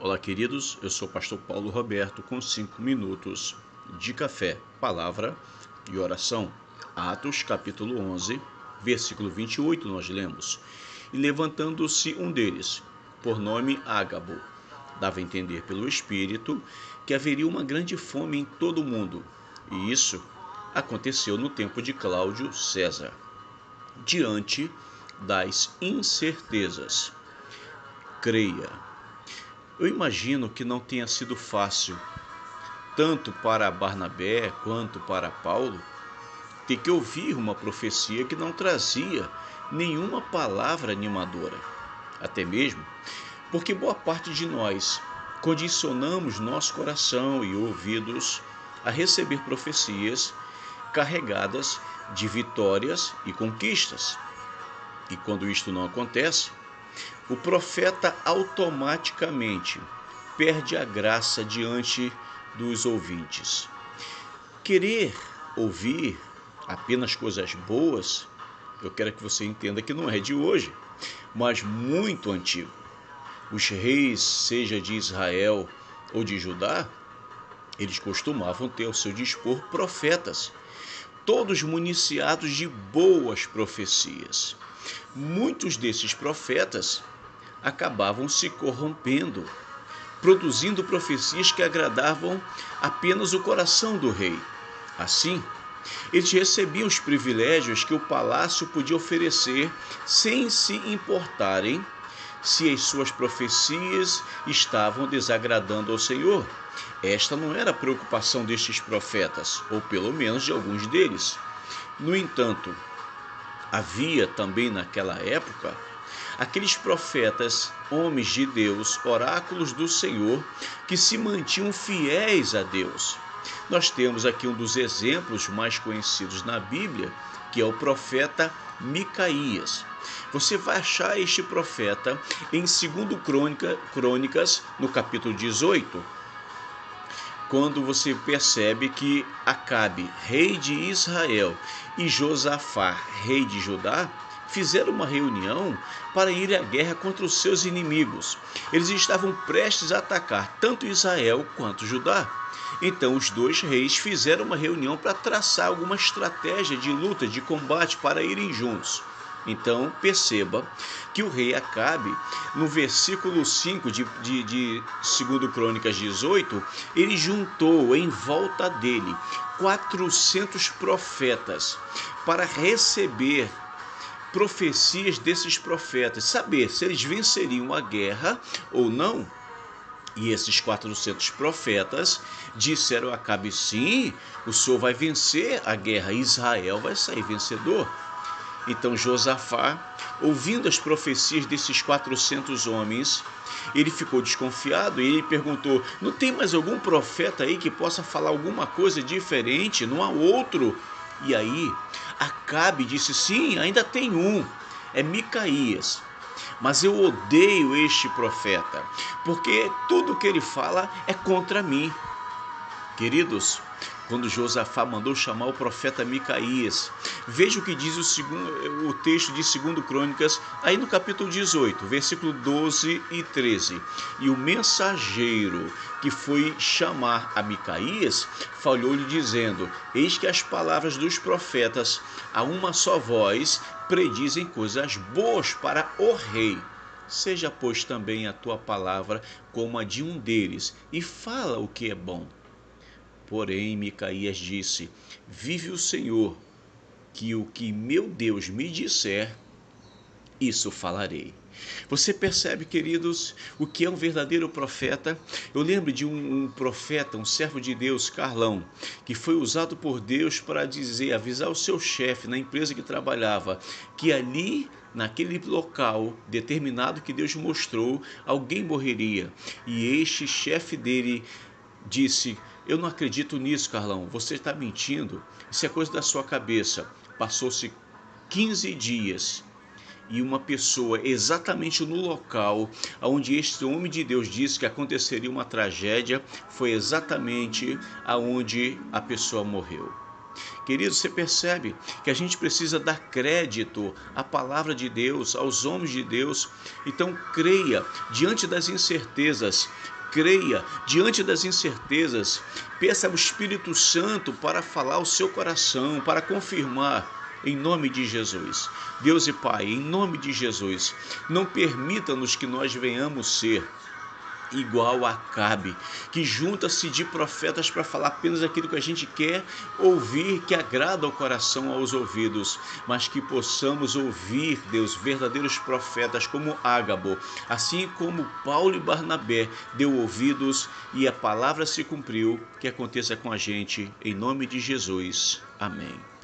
Olá, queridos. Eu sou o pastor Paulo Roberto com 5 minutos de café, palavra e oração. Atos, capítulo 11, versículo 28, nós lemos: E levantando-se um deles, por nome Ágabo, dava a entender pelo Espírito que haveria uma grande fome em todo o mundo. E isso aconteceu no tempo de Cláudio César. Diante das incertezas, creia. Eu imagino que não tenha sido fácil, tanto para Barnabé quanto para Paulo, ter que ouvir uma profecia que não trazia nenhuma palavra animadora. Até mesmo porque boa parte de nós condicionamos nosso coração e ouvidos a receber profecias carregadas de vitórias e conquistas. E quando isto não acontece, o profeta automaticamente perde a graça diante dos ouvintes. Querer ouvir apenas coisas boas, eu quero que você entenda que não é de hoje, mas muito antigo. Os reis, seja de Israel ou de Judá, eles costumavam ter ao seu dispor profetas, todos municiados de boas profecias. Muitos desses profetas acabavam se corrompendo, produzindo profecias que agradavam apenas o coração do rei. Assim, eles recebiam os privilégios que o palácio podia oferecer sem se importarem se as suas profecias estavam desagradando ao Senhor. Esta não era a preocupação destes profetas, ou pelo menos de alguns deles. No entanto, havia também naquela época aqueles profetas, homens de Deus, oráculos do Senhor, que se mantinham fiéis a Deus. Nós temos aqui um dos exemplos mais conhecidos na Bíblia, que é o profeta Micaías. Você vai achar este profeta em 2 Crônicas, no capítulo 18, quando você percebe que Acabe, rei de Israel, e Josafá, rei de Judá, fizeram uma reunião para ir à guerra contra os seus inimigos. Eles estavam prestes a atacar tanto Israel quanto Judá. Então os dois reis fizeram uma reunião para traçar alguma estratégia de luta, de combate, para irem juntos. Então perceba que o rei Acabe, no versículo 5 de 2 Crônicas 18, ele juntou em volta dele 400 profetas para receber profecias desses profetas, saber se eles venceriam a guerra ou não. E esses 400 profetas disseram a Acabe: sim, o Senhor vai vencer a guerra, Israel vai sair vencedor. Então Josafá, ouvindo as profecias desses 400 homens, ele ficou desconfiado e ele perguntou: não tem mais algum profeta aí que possa falar alguma coisa diferente? Não há outro? E aí Acabe disse: sim, ainda tem um, é Micaías. Mas eu odeio este profeta, porque tudo que ele fala é contra mim. Queridos, quando Josafá mandou chamar o profeta Micaías, veja o que diz o texto de 2 Crônicas, aí no capítulo 18, versículo 12 e 13. E o mensageiro que foi chamar a Micaías falou-lhe dizendo: eis que as palavras dos profetas a uma só voz predizem coisas boas para o rei. Seja, pois, também a tua palavra como a de um deles, e fala o que é bom. Porém, Micaías disse: vive o Senhor, que o que meu Deus me disser, isso falarei. Você percebe, queridos, o que é um verdadeiro profeta? Eu lembro de um profeta, um servo de Deus, Carlão, que foi usado por Deus para avisar o seu chefe na empresa que trabalhava, que ali, naquele local determinado que Deus mostrou, alguém morreria. E este chefe dele disse: eu não acredito nisso, Carlão, você está mentindo, isso é coisa da sua cabeça. Passou-se 15 dias e uma pessoa exatamente no local onde este homem de Deus disse que aconteceria uma tragédia, foi exatamente aonde a pessoa morreu. Querido, você percebe que a gente precisa dar crédito à palavra de Deus, aos homens de Deus. Então creia, diante das incertezas, Creia diante das incertezas. Peça ao Espírito Santo para falar ao seu coração, para confirmar. Em nome de Jesus. Deus e Pai, em nome de Jesus, não permita-nos que nós venhamos ser igual a Acabe, que junta-se de profetas para falar apenas aquilo que a gente quer ouvir, que agrada ao coração, aos ouvidos, mas que possamos ouvir, Deus, verdadeiros profetas como Ágabo, assim como Paulo e Barnabé deu ouvidos e a palavra se cumpriu, que aconteça com a gente, em nome de Jesus. Amém.